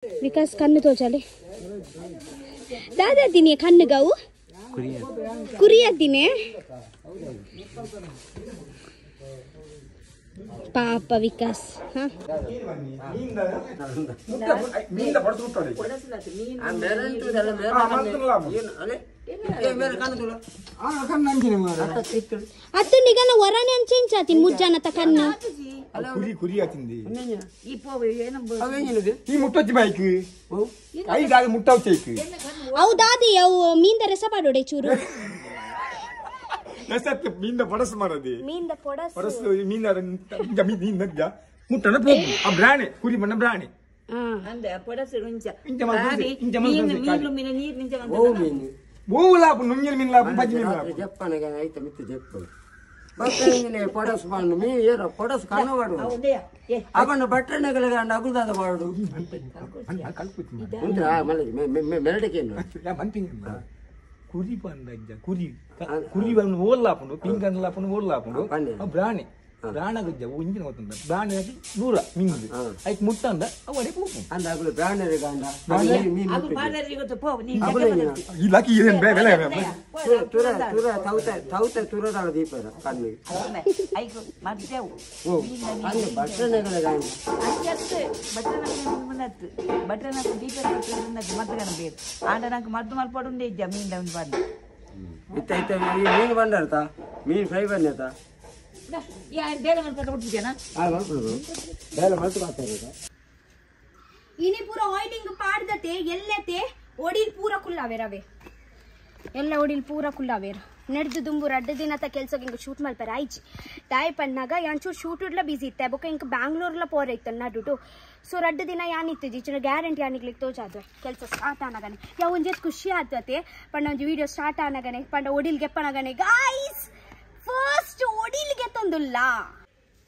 विकास कन्नु तोचाले दादा दिने कन्नु गाऊ कुरिया दिने पापा विकास हाँ अत्तु निगन वराने अंचेंचातिन मुज्जाना तकन्नु कुरी आतिंदी ಈ ಮುಟ್ಟೋತಿ ಬೈಕ್ ಐ ದಾದ ಮುಟ್ಟೌಚೈಕ್ ಅವು ದಾದಿ ಅವು ಮೀಂದ ರಸ ಪಾಡೋಡೆ ಚೂರು ರಸತ್ ಮೀಂದ ಪಡಸ್ ಮಾಡದಿ ಮೀಂದ ಪಡಸ್ ಮೀಂದ ಮೀನ್ ನಗ್ಗ ಮುಟ್ಟನ ಪೋಗು ಆ ಬ್ರಾಣೆ ಕುರಿ ಬಣ್ಣ ಬ್ರಾಣೆ ಅಂದೆ ಪಡಸ್ ರುಂಚ ಇಂಜ ಮೀನು ಮೀನು ನೀರು ನಿಂಜ ಓ ಮೀನು ಓಲಾಪು ನುಂಜಲ್ ಮೀನ್ ಲಾಪು ಪಜ್ಜಿ ಮೀನ್ ಲಾಪು ಜಪ್ಪನಗ ಐತ ಮಿತ್ತು ಜಪ್ಪು ಬಕ್ಕಂಗಿನೆ ಪಡಸ್ ಮಾಡು ಮೀ ಏರ ಪಡಸ್ ಕಣ್ಣವಾಡು ಅವನ ಬಟ್ಟಣಗಳ ನಗುದಾದ ಮಾಡು ಉಂಟಾ ಮಲೆ ಮೆರಡಕೇನು ಮಂತಿಂಗ ಕುರಿ ಬಂದ ಕುರಿ ಕುರಿ ಬಂದು ಓಲ್ಲಾಪುಂಡು ಪಿಂಕ್ ಅಂದ್ಲಾಪುಂಡು ಓಲ್ಲಾಪುಂಡು ಬ್ರಾಣಿ ಬ್ರಾಣಗಜ್ಜ ಒಂಜಿನ ಹೋತಂದ ಬ್ರಾಣಿ ಹಾಕಿ ದೂರ ಮಿಂದು ಐಕ್ ಮುಟ್ಟಂದ ಅವಡೆ ಪೋಪು ಅಂದ ಅಗಲು ಬ್ರಾಣರಿ ಗಂಡ ಮೀನು ಅದು ಮಾದರಿ ಗೊತ್ತು ಪೋ ನೀ ಇಲಾಕಿ ಏನು ಬೆಲೆ ತುರ ತುರ ತೌತ ತುರದಾಳ ದೀಪದ ಕಣ್ಣು ಐಕು ಮದ್ದೆವು ಓ ಅಂದ ಬಟ್ಟಣಗಳ ಗಂಡ ಅಷ್ಟೇ ಬಟ್ಟನ ದೀಪ ಕಟ್ಟುನ್ನದು ಮದ್ದಗನ ಬೇಡ ಆಂಡ ನಂಗೆ ಮದ್ದು ಮಲ್ಪಡುಂಡೆ ಇದ್ದ ಮೀನ್ ಡೌನ್ ಬಂದು ಇತ್ತ ಇತ್ತ ಮೀನು ಬಂದರ್ತ ಮೀನು ಫ್ರೈ ಬಂದತ ಯಾರು ಬೇರೆ ಮಲ್ಪಟ್ಟು ಕೊಟ್ಟಿದ್ದೇನಾ ಬೇರೆ ಮಲ್ತು ಮಾಡ್ತಾರೆ इनी पूरा ऑयलिंग पाडदते ಎಲ್ಲತೆ ಒಡಿಲ್ ಪೂರ ಕುಲ್ಲಾವೆ ರವೆ ಎಲ್ಲ ಒಡಿಲ್ ಪೂರ ಕುಲ್ಲಾವೆ ನಡೆದು ದುಂಬು ರಡ್ಡ ದಿನ ತ ಕೆಲಸಕ್ಕೆ ಇಂಗ ಶೂಟ್ ಮಲ್ಪರ ಆಯ್ಚಿ ತಾಯಿ ಪನ್ನಾಗ ಯಾಂಚೂರ್ ಶೂಟ್ ಉಡ್ಲ ಬಿಸಿ ಇತ್ತೆ ಬೊಕ ಇಂಕ ಬ್ಯಾಂಗ್ಳೂರ್ಲ ಪೋರ ಇತ್ತ ನಡುಟು ಸೊ ರಡ್ಡ ದಿನ ಯಾನಿತ್ತು ಜಿಚನ ಗ್ಯಾರಂಟಿ ಯಾನಿಗ್ಲಿಕ್ಕೆ ತೋಚಾದ್ವೆ ಕೆಲಸ ಸ್ಟಾರ್ಟ್ ಆನಗನೆ ಯಾವ ಒಂಜೆತ್ ಖುಷಿ ಆತತೆ ಪಂಡ ಒಂದು ವಿಡಿಯೋ ಸ್ಟಾರ್ಟ್ ಆನಗನೆ ಪಂಡ ಒಡಿಲ್ ಗೆಪ್ಪನಗನೆ guys first ಒಡಿಲ್ ಗೆತ್ತೊಂದುಲ್ಲ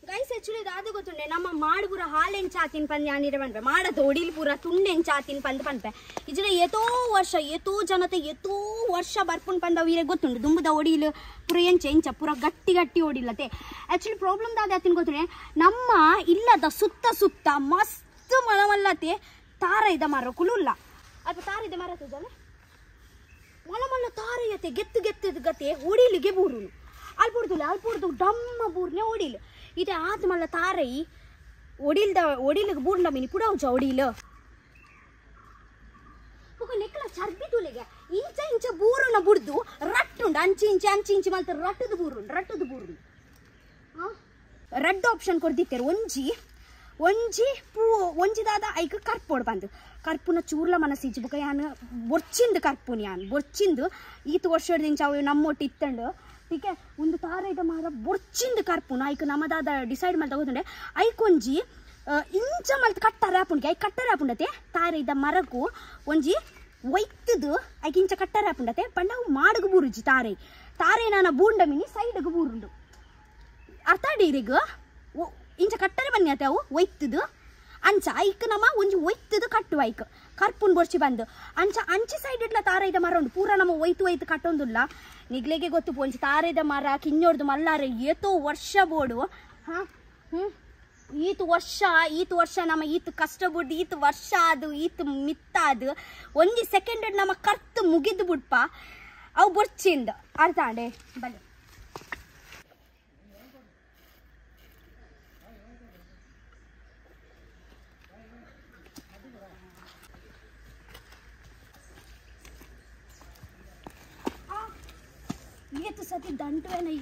guys actually Dadu ಗೊತ್ತುಂಡೆ ನಮ್ಮ ಮಾಡುಪುರ ಹಾಲೆನ್ ಚಾತಿನ್ ಪಂದ್ ಯಾನಿರೆ ಪನ್ಪೆ ಮಾಡದ ಒಡಿಲ್ ಪೂರ ತುಂಡೆನ್ ಚಾತಿನ್ ಪಂದ್ ಪನ್ಪೆ ಇಜನ ಏತೋ ವರ್ಷ ಏತೋ ಜನತೆ ಏತೋ ವರ್ಷ ಬರ್ಪುನ್ ಪಂದ ವೀರೆ ಗೊತ್ತುಂಡು ದುಂಬುದ ಒಡಿಲ್ ಪುರ ಎಂಚ ಪುರ ಗಟ್ಟಿ ಗಟ್ಟಿ ಒಡಿಲ್ಲತೆ ಆಕ್ಚುಲಿ ಪ್ರಾಬ್ಲಮ್ ದಾದ ಯಾತಿನ್ ಗೊತ್ತುಂಡೆ ನಮ್ಮ ಇಲ್ಲದ ಸುತ್ತ ಮಸ್ತ್ ಮಲಮಲ್ಲತೆ ತಾರೈದ ಮರ ಕುಲುಲ್ಲ ಅಲ್ಪ ತಾರೈದ ಮರ ತುಜನೆ ಮಲಮಲ್ಲ ತಾರೈಯತೆ ಗೆತ್ತು ಗತೆ ಒಡಿಲಿಗೆ ಬೂರುನು ಅಲ್ಪುಡ್ದು ಡಮ್ಮ ಬೂರ್ನೆ ಒಡಿಲ್ इटे आत मल्ल तारई ओडिल बूर्ला मिनी पुडावचा ओडिल ओके नेकला चर्बी तुलेगे इंच बूरुन बुड्दु रट्टुंड अंची इंच मल्त रट्टुद बूरुन रेड ऑप्शन कोर्दित्तेर ಒಂಜಿ ಪೂ ಒಂಜಿದಾದ ಐಕ ಕರ್ಪೋಡ್ ಬಂದು ಕರ್ಪುನ ಚೂರ್ಲ ಮನಸ್ಸಿಜ್ಜಿ ಬುಕ ಯಾನ್ ಬೊರ್ಚಿಂದು ಕರ್ಪುನ್ ಯಾನ್ ಬೊರ್ಚಿಂದು ಈತ ವರ್ಷದಿಂದ ಅವು ನಮ್ಮೊಟ್ಟು ಇತ್ತಂಡು ಟೀಕೆ ಒಂದು ತಾರೈದ ಮಾರ ಬೊರ್ಚಿಂದು ಕರ್ಪುನ ಐಕ ನಮ್ಮದಾದ ಡಿಸೈಡ್ ಮಾಡಿ ತಗೋತಂಡೆ ಐಕೊಂಜಿ ಇಂಚ ಮಲ್ತ್ ಕಟ್ಟರ ಆಪುಂಡಿಗೆ ಐ ಕಟ್ಟರ ಆಪುಂಡತೆ ತಾರೈದ ಮರಕು ಒಂಜಿ ಒಯ್ತದು ಐಕ ಇಂಚ ಕಟ್ಟರ ಆಪುಂಡತೆ ಪಂಡ ಅವು ಮಾಡಗು ಬೂರುಜಿ ತಾರೈ ನಾನ ಬೂಂಡ ಮಿನಿ ಸೈಡ್ಗು ಬೂರುಂಡು ಅರ್ಥ ಡೀರಿಗ ಇಂಚ ಕಟ್ಟರೆ ಬನ್ನಿ ಆತ ಅವು ಒಯ್ತದು ಅಂಚ ಐಕ್ ನಮ್ಮ ಒಂಜಿ ಒಯ್ತದು ಕಟ್ಟುವ ಐಕ್ ಕರ್ಪುನ್ ಬೊರ್ಚಿ ಬಂದು ಅಂಚಿ ಸೈಡ್ ಇಡ್ಲ ತಾರೈದ ಮರ ಉಂಡು ಪೂರ ನಮ್ಮ ಒಯ್ತು ಕಟ್ಟೊಂದುಲ್ಲ ನಿಗ್ಲೆಗೆ ಗೊತ್ತು ಒಂಜಿ ತಾರೈದ ಮರ ಕಿನ್ನೋಡ್ದು ಮಲ್ಲಾರೆ ಏತೋ ವರ್ಷ ಬೋಡು ಈತು ವರ್ಷ ನಮ್ಮ ಈತು ಕಷ್ಟ ಬುಡ್ಡು ಈತು ವರ್ಷ ಅದು ಈತು ಮಿತ್ತಾದು ಒಂಜಿ ಸೆಕೆಂಡ್ ನಮ್ಮ ಕರ್ತು ಮುಗಿದು ಬಿಡ್ಪ ಅವು ಬೊರ್ಚಿಂದ ಅರ್ಥ ಅಂಡೆ ಬಲೆ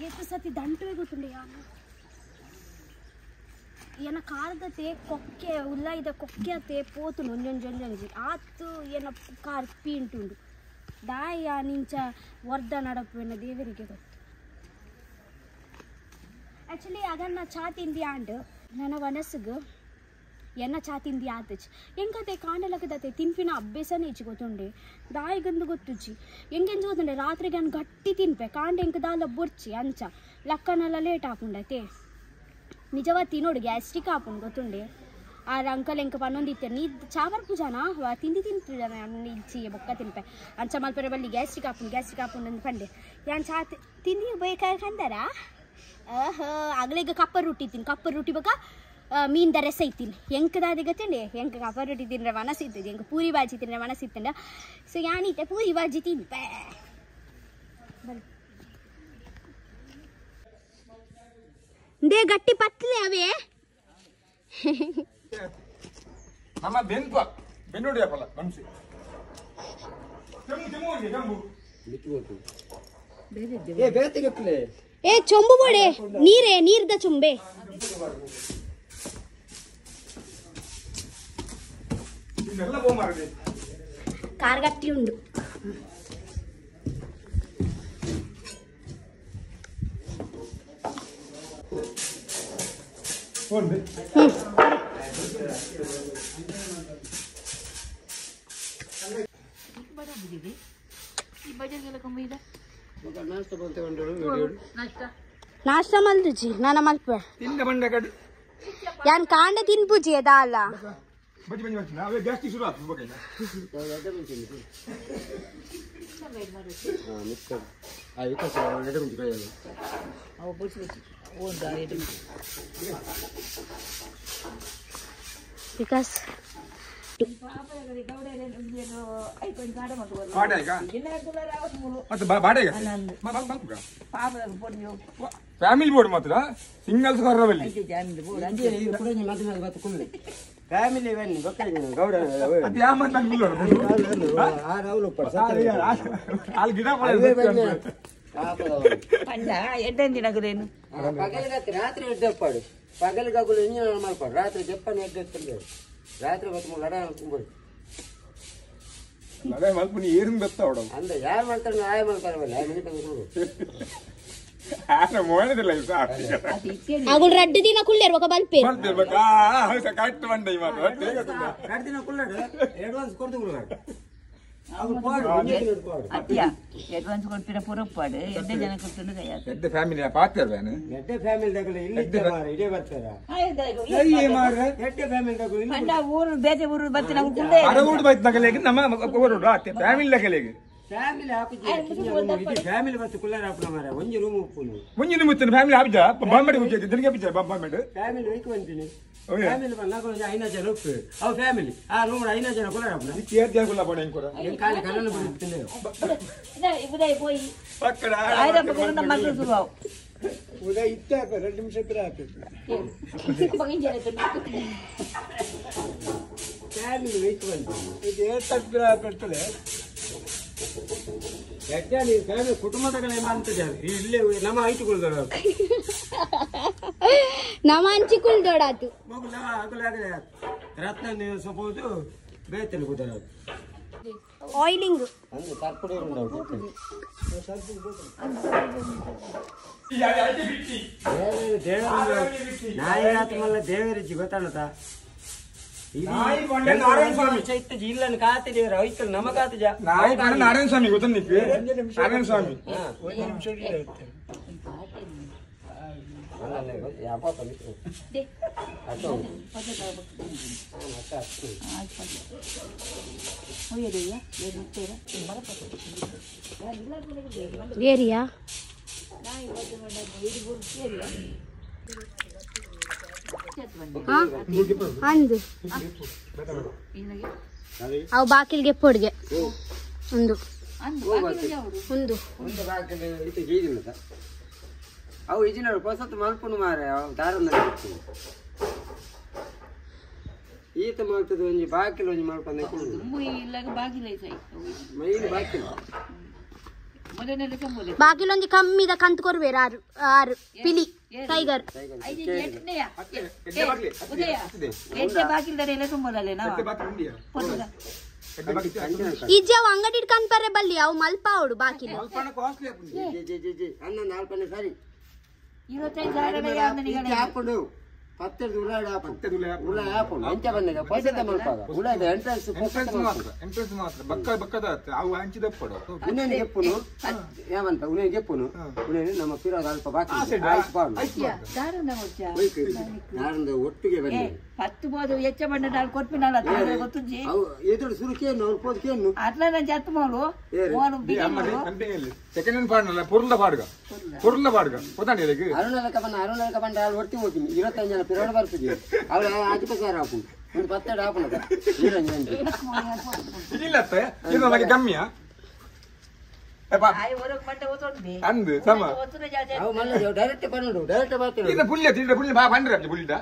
ಏತು ಸತಿ ದಂಟುವೆ ಗೊತ್ತುಂಡೆ ಏನ ಕಾರದತೆ ಕೊಕ್ಕೆ ಉಲ್ಲಾಯ್ದ ಕೊಕ್ಕೆ ಅತ್ತೆ ಪೋತು ಒಂಜೊಂಜಿ ಆತು ಏನ ಕಾರ್ ಪೀಂಟುಂಡು ದಾಯ ನಿಂಚ ವರ್ಧ ನಡಪುವೆನ ದೇವರಿಗೆ ಗೊತ್ತು ಆ್ಯಕ್ಚುಲಿ ಅದನ್ನ ಚಾತಿಂದಿ ಆಂಡ್ ನನ್ನ ಮನಸ್ಸಿಗೆ ಎನ್ನ ಚಾತಿಂದಿ ಆತಚ್ ಎಂಕತೆ ಕಾಂಡಲಕದತೆ ತಿನ್ಪಿನ ಅಭ್ಯಾಸನೇ ಹೆಚ್ಚು ಗೊತ್ತುಂಡೆ ದಾಯಿಗಂದು ಗೊತ್ತುಚ್ಚಿ ಎಂಗೆಂಜು ಗೊತ್ತುಂಡೆ ರಾತ್ರಿಗೆ ನಾನು ಗಟ್ಟಿ ತಿನ್ಪೆ ಕಾಂಡ ಎಂಕ ದಾಲ ಬೊರ್ಚಿ ಅಂಚ ಲಕ್ಕನೆಲ್ಲ ಲೇಟ್ ಹಾಕೊಂಡೈತೆ ನಿಜವಾದ ತಿನ್ನೋಡು ಗ್ಯಾಸ್ಟ್ರಿಕ್ ಹಾಕೊಂಡು ಗೊತ್ತುಂಡೆ ಆ ಅಂಕಲ್ ಎಂಕ ಪನ್ನೊಂದಿತ್ತೆ ನೀ ಚಾವರ್ ಪೂಜಾನಾ ತಿಂತಿದ್ದಾನೆ ಇಚ್ಚಿ ಬೊಕ್ಕ ತಿನ್ಪೆ ಅಂಚ ಮಲ್ಪರೆ ಬಲ್ಲಿ ಗ್ಯಾಸ್ಟ್ರಿಕ್ ಹಾಕೊಂಡು ಅಂದು ಪಂಡೆ ಯಾನ್ ಚಾ ತಿಂದಿ ಬೇಕಾದ್ರೆ ಕಂದಾರ ಆಗಲೇ ಈಗ ಕಪ್ಪರ್ ರೊಟ್ಟಿ ತಿನ್ ಕಪ್ಪರ್ ರೊಟ್ಟಿ ಬೇಕಾ ಮೀನ್ ದ ರಸ ಇತ್ತಿನ ಎಂಕದಾದ ಗೊತ್ತಂಡೆ ಎಂಕ ಕಪರೊಟ್ಟಿ ತಿಂದ್ರೆ ಮನಸ್ಸಿರ್ತದೆ ಎಂಕ ಪೂರಿ ಬಾಜಿ ತಿಂದ್ರೆ ಮನಸ್ಸಿತ್ತಂಡ ಸೊ ಯಾನೀತೆ ಪೂರಿ ಬಾಜಿ ತಿಂಪೆ ದೇ ಗಟ್ಟಿ ಪತ್ಲೆ ಅವೇ ನಮ್ಮ ಬೆನ್ನೋಡಿ ಹಾಕಲ್ಲ ಮನ್ಸಿ ಏ ಚೊಂಬು ಬೋಡೆ ನೀರ್ದ ಚೊಂಬೆ ಕಾರ್ಗಟ್ಟಿ ಉಂಡು ನಾಷ್ಟ ಮಲ್ದುಜಿ ನಾನ ಮಲ್ಪ ಯಾನ್ ಕಾಂಡ ತಿನ್ಪುಜಿ ಅದಾ ಅಲ್ಲ ಜಾಸ್ತಿ ಶುರು ವಿಕಾಸ್ ಫ್ಯಾಮಿಲಿ ಬೋರ್ಡ್ ಮಾತ್ರ ಸಿಂಗಲ್ಸ್ ಕರ್ರವಲ್ಲಿ ಫ್ಯಾಮಿಲಿ ಗೌಡ ರಾತ್ರಿ ಎಡ್ಡೆಪ್ಪಾಡು పగలిగగులు ఇంజన్ ಮಾಡ್ಕೊಂಡು ರಾತ್ರಿ ಜಪ್ಪನ ಎಡ್ಡೆತ್ತಂದ್ರೆ ರಾತ್ರಿ ಬತ್ತು ಲಡ ಅನ್ಕೊಂಡ್ಬಿಡು ಲಡ ಮಲ್ಪನಿ ಏನ್ ಗೊತ್ತಾವಡ ಅಂದ್ರೆ ಯಾರು ಮಾಡ್ತಾರೆ ಆಯ ಮಾಡ್ತಾರಲ್ಲ ಆ ಮನೆ ತಂದು ನೋಡು ಆನ ಮೋನದಿಲ್ಲ ಇದು ಆಗುಲ್ ರಡ್ಡು ದಿನ ಕುಳ್ಳೇರ್ ಒಕ ಬಲ್ಪೆ ಬಲ್ಪೆ ಆ ಕಟ್ ಬಂಡೆ ಮಾತು ರಡ್ಡು ದಿನ ಕುಳ್ಳಾಡು ಅಡ್ವಾನ್ಸ್ ಕೊಡ್ತು ಗುರು ಅತ್ಯ ಅಡ್ವಾನ್ಸ್ ಕೊಡ್ತೀರಾ ಪುರಪ್ಪಾಡು ಎಡ್ಡೆ ಜನ ಕೊಡ್ಕೊಂಡು ಕೈ ಹಾಕ್ತಾರೆ ಎಡ್ಡೆ ಫ್ಯಾಮಿಲಿ ಪಾತಿರ್ವೇನು ಎಡ್ಡೆ ಫ್ಯಾಮಿಲಿ ತಗೊಳ್ಳಿ ಇಲ್ಲಿ ಇದೇ ಬರ್ತಾರ ಎಡ್ಡೆ ಫ್ಯಾಮಿಲಿ ತಗೊಳ್ಳಿ ಅಣ್ಣ ಊರು ಬೇರೆ ಊರು ಬರ್ತೀನಿ ನಾವು ಕುಂಡೆ ಅರವೂರು ಬೈತ್ ನಗಲೆಗೆ ನಮ್ಮ ಊರು ರಾತ್ರಿ ಫ್ಯಾಮಿಲಿ ನಗಲೆಗೆ ಫ್ಯಾಮಿಲಿ ಹಾಕಿ ಫ್ಯಾಮಿಲಿ ಬಸ್ ಕುಳ್ಳಾರ ಹಾಪನ ಮಾರ ಒಂಜಿ ರೂಮ್ ಉಪ್ಪುನು ಮುಂಜಿನ ಮುತ್ತಿನ ಫ್ಯಾಮಿಲಿ ಹಾಪಿಜ ಬಾಂಬೆಡಿ ಮುಚ್ಚಿ ದಿನಗೆ ಪಿಚ್ಚ ಬಾಂಬೆಡು ಫ್ಯಾಮಿಲಿ ವೈಕ್ ಬಂತೀನಿ ಫ್ಯಾಮಿಲಿ ಬಂದಾಗ 5 ಜನ ಉಪ್ಪು ಅವು ಫ್ಯಾಮಿಲಿ ಆ ರೂಮ್ 5 ಜನ ಕುಳ್ಳಾರ ಹಾಪನ ಕೇರ್ ಜನ ಕುಲ್ಲ ಪಡೆ ಕೂಡ ಕಾಲಿ ಕಲ್ಲನ್ನು ಬಿಡುತ್ತಿಲ್ಲ ಉದಯ ಹೋಯಿ ಪಕ್ಕಡ ಆಯ್ದಪ್ಪ ಕೊಡ ಮಕ್ಕಳು ಸುರು ಉದಯ ಇತ್ತ 2 ನಿಮಿಷ ಬಿರ ಹಾಕಿ ಫ್ಯಾಮಿಲಿ ವೈಕ್ ಬಂತೀನಿ ಇದು ಏಟಕ್ಕೆ ಹಾಕುತ್ತಲೆ ಯಾಕೆ ಫ್ಯಾಮಿಲಿ ಕುಟುಂಬದಗಳ ಏಮಂತಿದ್ದಾರೆ ಇಲ್ಲಿ ನಮ್ಮ ಹೈಟ್ಕೊಳ್ತಾರೆ ನಮ್ಮ ಹಂಚಿಕೊಳ್ದೋಡಾತು ಮಗುಲ ಆಗಲಾಗದೆ ರತ್ನ ನೀವು ಸಪೋದು ಬೇತಲು ಕುದರ ಆಯಿಲಿಂಗ್ ಅಂದ್ರೆ ಸರ್ಪುಡಿ ಉಂಟು ನಾಯಿ ರಾತ್ರಿ ಮಲ್ಲ ದೇವರಿಜ್ಜಿ ಗೊತ್ತಾಣತ ಜಿಲ್ಲನ್ನು ಕಾತೆ ದೇವರ ಐಕಲ್ ನಮ್ಮ ಕಾತ ನಾರಾಯಣ ಸ್ವಾಮಿ ಗೊತ್ತ ನಾರಾಯಣ ಸ್ವಾಮಿ ಏರಿಯಾ ಅಂದು ಅವು ಬಾಕಿಲ್ಗೆ ಪೊಡ್ಗೆ ಒಂದು ಒಂದು ಇದು ಗೀದಿಲ್ಲ ಅವು ಇಜಿನ ಹೊಸತ್ತು ಮಲ್ಪುನು ಮಾರೆ ಅವು ದಾರದಲ್ಲಿ ಈತ ಮಾಡ್ತದೆ ಒಂಜಿ ಬಾಕಿಲ್ ಒಂಜಿ ಮಲ್ಪನೆ ಮೈಲಿ ಬಾಕಿಲ್ ಬಾಕಿಲೊಂದು ಕಮ್ಮಿದ ಕಂತು ಕೊರ್ಬೇರು ಆರು ಆರು ಪಿಲಿ ಟೈಗರ್ ಇಜ್ಜವು ಅಂಗಡಿ ಕಂಪರೆ ಬಲ್ಲಿ ಅವು ಮಲ್ಪ ಅವಡು ಬಾಕಿಲು ಅನ್ನ ನಾಲ್ಪನೆ ಸರಿ 25,000 ಹಾಕೊಂಡು 10 ಉಳ ಹಾಕೊಂಡು ಎಂಚ ಬಂದಾಗ ಪೈಸೆ ಮಲ್ಪಾಗ ಉಳದ ಎಂಟ್ರೆನ್ಸ್ ಮಾತ್ರ ಬಕ್ಕದ ಅವು ಹಂಚಿದ ಪಡು ಉನೇನು ಗೆಪ್ಪುನು ಏಮಂತ ಉನೇನು ಗೆಪ್ಪುನು ಉನೇನು ನಮ್ಮ ಪಿರೋದ ಅಲ್ಪ ಬಾಕಿ ನಾರಂದು ಒಟ್ಟಿಗೆ ಬನ್ನಿ 10 ಬೋದು ಹೆಚ್ಚ ಬಣ್ಣ ನಾಲ್ ಕೊಟ್ಪಿನಲ್ಲ ಗೊತ್ತುಂಜಿ ಅವು ಎದುರು ಸುರುಕೇನು ಅವ್ರು ಪೋದ್ಕೇನು ಅಟ್ಲ ನಾನು ಜತ್ತು ಮಾಡು ಸೆಕೆಂಡ್ ಹ್ಯಾಂಡ್ ಪಾಡ್ನಲ್ಲ ಪುರ್ಲ ಪಾಡ್ಗ ಪೊತಾಂಡಿ ಅರುಣಲಕ ಬಂದ ಅರುಣಲಕ ಬಂದ ಅಲ್ಲಿ ಹೊರ್ತಿ ಹೋಗ್ತೀನಿ 25 ಜನ ಎರಡು ಬರ್ತದೆ ಅವಳು ಅಜ್ಜ ಹಾಕು ಒಂದು 10 ಹಾಕೋಣ ಇಲ್ಲ ನಮಗೆ ಕಮ್ಮಿಯಾ ಅಂದು ಸಮ ಅವು ಮಲ್ಲ ಡೈರೆಕ್ಟ್ ಬಂದು ಡೈರೆಕ್ಟ್ ಬರ್ತೀವಿ ಇದು ಪುಲ್ಯ ತಿಂದ್ರೆ ಪುಲ್ಯ ಬಾ ಬಂದ್ರೆ ಪುಲ್ಯದ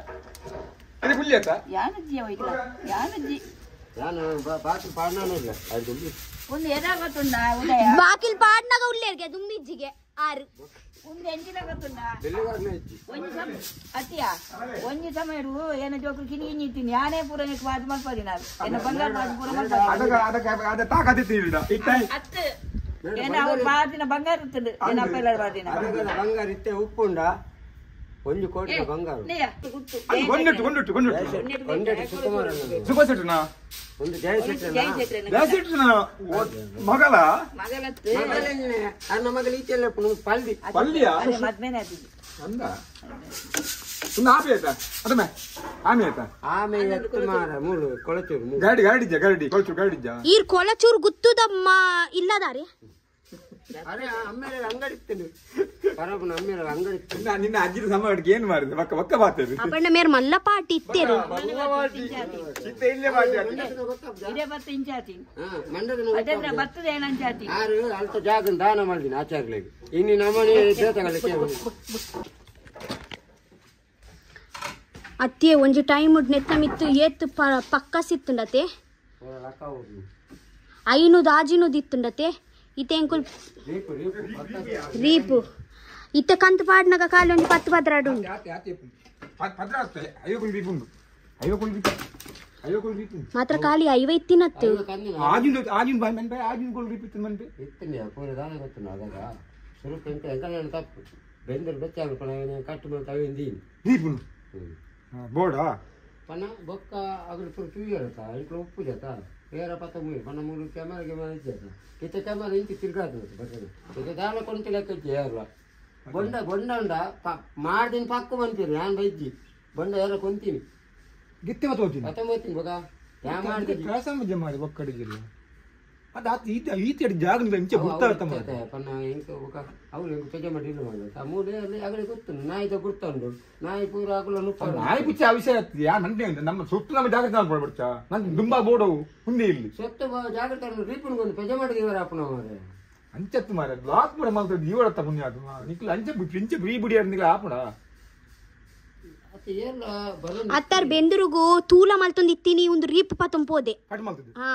ಇದು ಪುಲ್ಯತ ಯಾನಜ್ಜಿ ಹೋಯ್ತು ಯಾನಜ್ಜಿ ನಾನು ಬಾಕಿ ಪಾಡ್ನಾನ ಇಲ್ಲ ಅದು ಒಂದು ಎದಾಗತ್ತುಂಡ ಉದಯ ಬಾಕಿಲ್ ಪಾಡ್ನಾಗ ಉಳ್ಳೇರ್ಗೆ ದುಂಬಿಜ್ಜಿಗೆ 6 ಒಂದು ಎಂಜಿನಾಗತ್ತುಂಡ ಎಲ್ಲಿವರೆಗೆ ಇತ್ತು ಅತ್ತಿಯ ಒಂಜಿ ಸಮಯ ಏನ ಜೋಕ್ರು ಕಿನಿ ಇತ್ತೀನಿ ಯಾನೇ ಪೂರ ಬಾಜು ಮಲ್ಪದಿ ನಾನು ಏನ ಬಂಗಾರ ಬಾಜು ಪೂರ ಮಲ್ಪದಿ ಅದ ತಾಕತ್ತಿತ್ತು ಇಟ್ಟಾಯಿ ಅತ್ತು ಏನ ಅವ್ರು ಬಾದಿನ ಬಂಗಾರ ಇರ್ತದೆ ಏನ ಅಪ್ಪ ಎಲ್ಲ ಬಾದಿನ ಬಂಗಾರ ಇತ್ತೆ ಉಪ್ಪುಂಡ 1 ಕೋಟಿ ಬಂಗಾರ ಸುಖಸೆಟ್ನ ಒಂದು ಜಯಸೆಟ್ನ ಮಗಳ ಮಗಳತ್ತು ನನ್ನ ಮಗಳು ಈಚೆಲ್ಲ ಪಲ್ದಿ ಪಲ್ಯ ಮದ್ಮೇನೆ ಆತಿದ್ದು ಅಂದ ಸುಮ್ಮನೆ ಆಪಿ ಆಯ್ತಾ ಅದಮ್ಮ ಆಮೆ ಆಯ್ತಾ ಆಮೇಲೆ ಎತ್ತು ಮಾರ ಮೂರು ಕೊಳಚೂರು ಗಾಡಿ ಕೊಳಚೂರು ಗಾಡಿಜ್ಜ ಈರ್ ಕೊಲಚೂರು ಗುತ್ತುದಮ್ಮ ಇಲ್ಲದಾರೆ ಅರೆ ಅಮ್ಮೇಲೆ ಅಂಗಡಿ ಇತ್ತೇನೆ ಪರಬನ ಅಮ್ಮೇಲೆ ಅಂಗಡಿ ಇತ್ತು ನಿನ್ನ ಅಜ್ಜಿನ ಸಮಯಕ್ಕೆ ಏನ್ ಮಾಡಿದೆ ಒಕ್ಕ ಬಾತೇರಿ ಅಪ್ಪಣ್ಣ ಮೇರ್ ಮಲ್ಲ ಪಾಟಿ ಇತ್ತೇರು ಇಲ್ಲೇ ಮಾಡಿ ಇದೇ ಬತ್ತು ಇಂಚಾತಿ ಮಂಡದ ಅದೆಲ್ಲ ಬರ್ತದೆ ಏನಂಚಾತಿ ಯಾರು ಅಲ್ಪ ಜಾಗ ದಾನ ಮಾಡಿದ್ದೀನಿ ಆಚಾರ್ಯಗಳಿಗೆ ಇನ್ನು ನಮ್ಮನೆ ದೇವತೆಗಳಿಗೆ ಅತ್ತಿಯೇ ಒಂಜಿ ಟೈಮ್ ನೆತ್ತ ಮಿತ್ತು ಏತ್ ಪಕ್ಕ ಸಿತ್ತುಂಡತೆ 500 ಆಜಿನೂದ್ ಇತ್ತುಂಡತೆ ಇತ್ತೆ ಎಂಕುಲ್ ರೀಪು ಇತ್ತೆ ಕಂತು ಪಾಡ್ನಾಗ ಕಾಲು ಒಂಜಿ 10 ಪದ್ರಾಡು ಮಾತ್ರ ಖಾಲಿ 5 ಇತ್ತಿನತ್ತು ಇತ್ತಿನ ಪೂರ ದಾನ ಗೊತ್ತು ಅದಾಗ ಸ್ವಲ್ಪ ಎಂತ ಎಂತ ತಪ್ಪು ಬೆಂದರು ಬೆಚ್ಚಾಗ ಕಟ್ಟು ಮೇಲೆ ತಗೊಂಡೀನಿ ಬೋರ್ಡಾ ಪನ್ನ ಬೊಕ್ಕ ಅದ್ರ ಪೂರ ತುಯ್ಯರತ್ತ ಇಟ್ಲು ಉಪ್ಪು ಜತ ಬೇರೆ ಪತ್ತ ಮುಗಿ ಪನ್ನ ಮೂರು ಕ್ಯಾಮರಾ ಇಚ್ಚೇತ ಇತ್ತೆ ಕ್ಯಾಮರಾ ಇಂಚು ತಿರ್ಗಾತದೆ ಬರ್ತದೆ ಇದು ದಾನ ಕೊಂತ ಲೆಕ್ಕಚ್ಚಿ ಯಾರು ಬೊಂಡ ಉಂಡ ಮಾಡ್ದಿನ ಪಕ್ಕ ಬಂತೀರಿ ನಾನು ಬೈಜಿ ಬೊಂಡ ಯಾರ ಕೊಂತೀನಿ ಗಿತ್ತೆ ಮತ್ತೆ ಪತ್ತ ಹೋಗ್ತೀನಿ ಬೊಗ ಯಾ ಮಾಡ್ತೀನಿ ಪ್ರಸಂಗ ಮಾಡಿ ಒಕ್ಕಡಿಗಿಲ್ಲ ಅದು ಈತ ಜಾಗ ಇಂಚೆ ಗುರ್ತಾಗ್ತ ಪನ್ನ ಹೆಂಗೆ ಬೊಕ ಅವ್ರು ಹೆಂಗೆ ಚಜ ಮಾಡಿ ಇಲ್ಲ ಮಾಡ್ಬೇಕು ಆ ಮೂಲೆಯಲ್ಲಿ ಆಗಲೇ ಗೊತ್ತು ನಾಯಿದ ಗುರ್ತಂಡು ನಾಯಿ ಪೂರ ಆಗಲು ನುಪ್ಪ ನಾಯಿ ಪುಚ್ಚ ಆ ವಿಷಯ ಯಾ ನಂಟೆ ಅಂತ ನಮ್ಮ ಸುತ್ತು ನಮ್ಮ ಜಾಗ್ರತೆ ಮಾಡ್ಬಿಡ್ಚ ನನ್ ದುಂಬಾ ಬೋಡವು ಮುಂದೆ ಇಲ್ಲಿ ಸೊತ್ತು ಜಾಗ್ರತೆ ರೀಪನ್ಗೊಂದು ಪಜ ಮಾಡಿದೀವರ ಅಪ್ಪನ ಅವರೇ ಅಂಚತ್ತು ಮಾರ ಬ್ಲಾಕ್ ಮಾಡ ಮಾತ್ರ ಜೀವಡತ್ತ ಪುಣ್ಯ ಅದು ನಿಕ್ಲ ಅಂಚೆ ಇಂಚೆ ಫ್ರೀ ಬಿಡಿ ಅಂದಿಲ್ಲ ಆಪಣ ಅತ್ತಾರ ಬೆಂದುರುಗು ತೂಲ ಮಲ್ತೊಂದು ಇತ್ತೀನಿ ಒಂದು ರೀಪ್ ಪತ್ತಂ ಪೋದೆ ಕಟ್ ಮಾಡ್ತದೆ ಹಾ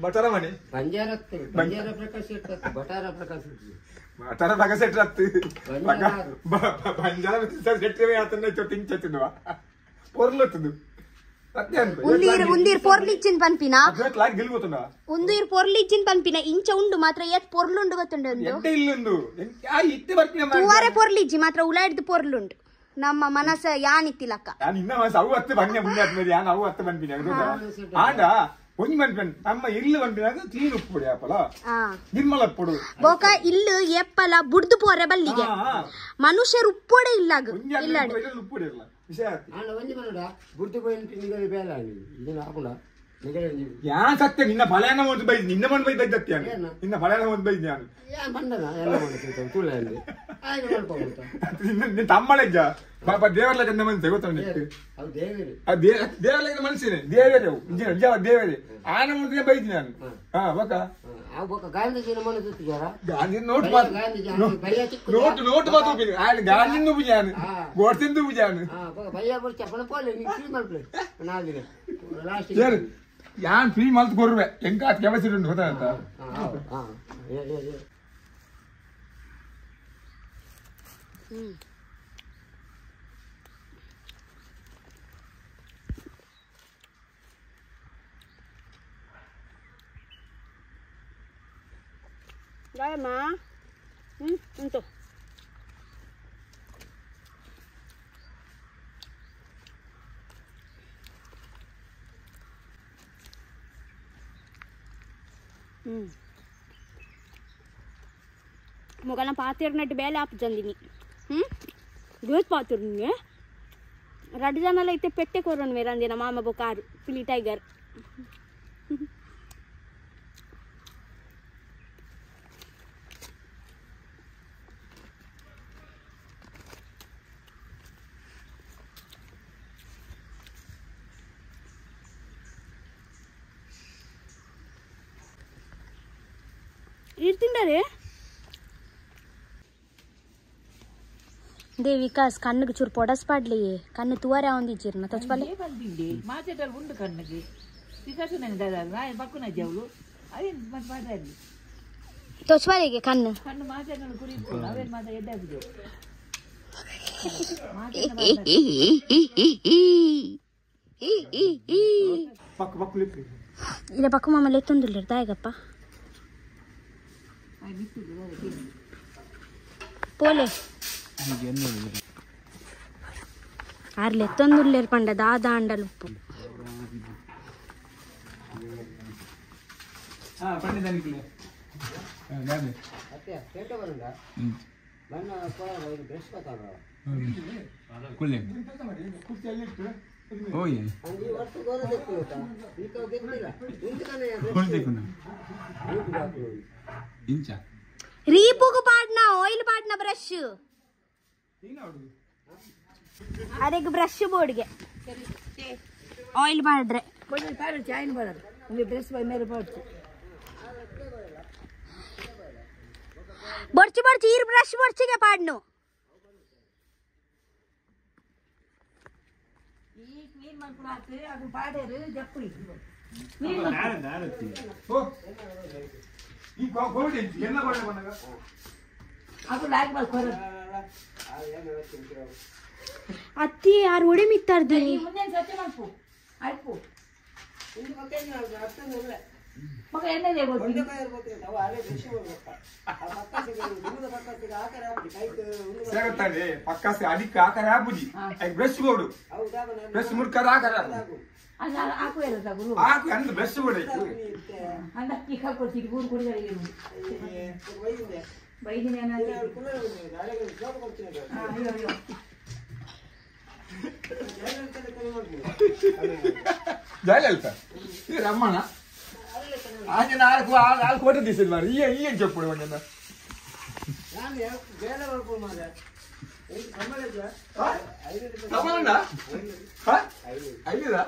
ಬಟಾರ ಮನೆ ಬಂಜಾರ ಪ್ರಕಾಶ ಇರ್ತದೆ ಬಟಾರ ಪ್ರಕಾಶ ಬಟಾರ ಪ್ರಕಾಶ ಇಟ್ಟತ್ತು ಬಂಜಾರ ಸೆಟ್ಟವೇ ಆತನ ತಿಂಚತ್ತಿದ್ವಾ ಪೊರ್ಲತ್ತದು ఉందీర్ పొర్లిచ్చింది పనిపిన గెలిపోతుందా ఉందీర్ పొర్లిచ్చింది పనిపిన ఇంచ ఉండు మాత్ర ఏత్ పొర్లుండు ಗೊತ್ತುಂಡು ಎಂತ ಇಲ್ಲುಂದು ಇತ್ತೆ ಬರ್ತೀನಿ ತೂವಾರೆ పొర్లిచ్చి ಮಾತ್ರ ಉಲಾಡಿದ పొರ್ಲುಂಡು ನಮ್ಮ ಮನಸ ಯಾನಿತ್ತಿಲಕ್ಕ ನಾನು ಇನ್ನ ಮನಸ ಅವು ಹತ್ತು ಬನ್ನಿ ಮುಂದೆ ಆದ್ಮೇಲೆ ಯಾನು ಅವು ಹತ್ತು ಬಂದ್ಬಿನಿ ಆಂಡ ಒಂಜಿ ಮನ್ಪೆನ್ ನಮ್ಮ ಇಲ್ಲು ಬಂದಿನಾಗ ಕ್ಲೀನ್ ಉಪ್ಪುಡಿ ಆಪಲ ನಿರ್ಮಲ ಉಪ್ಪುಡು ಬೋಕ ಇಲ್ಲು ಎಪ್ಪಲ ಬುಡ್ದು ಪೋರೆ ಬಲ್ಲಿಗೆ ಮನುಷ್ಯರು ಉಪ್ಪೋಡೆ ಇಲ್ಲಾಗ ಇಲ್ಲಾಡು ಉಪ್ಪುಡಿ ಇರಲ್ಲ ವಿಷಯ ಒಂಜಿ ಬರೋಡ ಬುಡ್ದು പോയിട്ട് ನಿಗಲಿ ಬೇಲ ಇದನ್ನ ಹಾಕೊಂಡ ನಿಗಲಿ ಯಾ ಸತ್ಯ ನಿನ್ನ ಫಲನ ಒಂದು ಬೈದ್ ನಿನ್ನ ಮನ್ ಬೈದ್ ಬೈದತ್ತಿ ನಾನು ನಿನ್ನ ಫಲನ ಒಂದು ಬೈದ್ ನಾನು ಯಾ ಬಂದನ ಎಲ್ಲ ಮಾಡ್ತಿದ್ದೆ ತುಳಲ್ಲಿ ಆಯ್ತು ಮಾಡ್ಕೊಳ್ತಾ ನಿನ್ನ ತಮ್ಮಳೆಜ್ಜ ಪಾಪ ದೇವರ ಚಂದ ಮನ್ಸೆ ಗೊತ್ತ ಅದು ದೇವರೇ ದೇವರ ಮನ್ಸಿನೇ ದೇವರೇ ದೇವರೇ ಆನ ಮುಂದೆ ಬೈದ್ ನಾನು ಹಾ ಬಕ ಆ ಬಕ ಗಾಂಧೀಜಿನ ಮನಸ್ಸು ಜರ ಗಾಂಧಿ ನೋಟ್ ಮಾತು ఆయన గాంధీ నువ్వుజాను గోడ్సె నువ్వుజాను భయ్యా బోల్ చెప్పన పోలే నీ ఫ్రీ మల్ప్లే నాదిన లాస్ట్ ಸರ್ ಯಾನ್ ಫ್ರೀ ಮಲ್ತ್ ಕೊರ್ವೆ ಎಂಕ ಕೆವಸಿರು ಉಂಟು ಗೊತ್ತಾಗತ್ತ రాయమ్మా ఉంటూ మొగల పాతిరినట్టు బేల ఆపుజందిని గోస్ పాతుర్ని రెడ్ జనాలు అయితే పెట్టే కూరను వేరందిన మామ బొకారు పిలి టైగర్ ఇర్తిండరే దే వికాస్ కన్నుకు చూరు పొడస్ పడ్లే కన్ను తువారా ఉంది చిన్న తొచ్చుపల్లి మా చెట్టలు ఉండు కన్నుకి వికాసం దాదా పక్కన జవులు అవి మన పడాలి తొచ్చుపల్లికి కన్ను కన్ను మా చెట్టలు గురించి అవే మా ఎడ్డాకు ఇలా పక్క మమ్మల్ని ఎత్తుందిలేరు దాయగప్ప పోలే ఆర్లు ఎత్తుందిలేరు పండ దాదా అండలు రీపుకు పాడిన ఆయిల్ పాడిన బ్రష్ ಅರೆ ಬ್ರಷ್ ಬೋರ್ಡ್ಗೆ ಆಯಿಲ್ ಮಾಡ್ರೆ ಚಾಯ್ನ ಬರೋದು ನಿಮಗೆ ಡ್ರೆಸ್ ಮೇಲೆ ಪಡ್ತು ಬೊಡ್ಚಿ ಬೊಡ್ಚಿ ಈರ್ ಬ್ರಷ್ ಬೊಡ್ಚಿಗೆ ಪಾಡ್ನು ಈ ಕ್ಲೀನ್ ಮಾಡ್ಕೊಳಕ್ಕೆ ಅದು ಪಾಡೇರು ಜಪ್ಪಿ ಅದು ಲಾಗಿ ಬರ್ಕೋರು ಅತ್ತಿ ಯಾರು ಒಡೆ ಮಿತ್ತಾರ್ದಿ ಮುಂದೆ ಸ್ವಚ್ಛ ಮಾಡ್ಪು ಆಯ್ತು ಮಗ ಎಣ್ಣೆ పక్కసి అడికి ఆకర ఆపుజి బ్రష్ బోర్డు బ్రష్ ముర్కర ఆకర ಆಕು ಇರುತ್ತೆ ಗುರು ಆಕು ಅಂದ ಬ್ರಷ್ ಬೋರ್ಡು ಅಂದ ಈ ಹಾಕೊಡ್ತೀವಿ ಗೂಡು ಕುಡಿದ ಬೈದಿನ జయలలిత రమ్మణ ఆయన నాలుగు కోట తీసేది మరి ఇయ్యం చెప్పుడు నిన్న ఐదుదా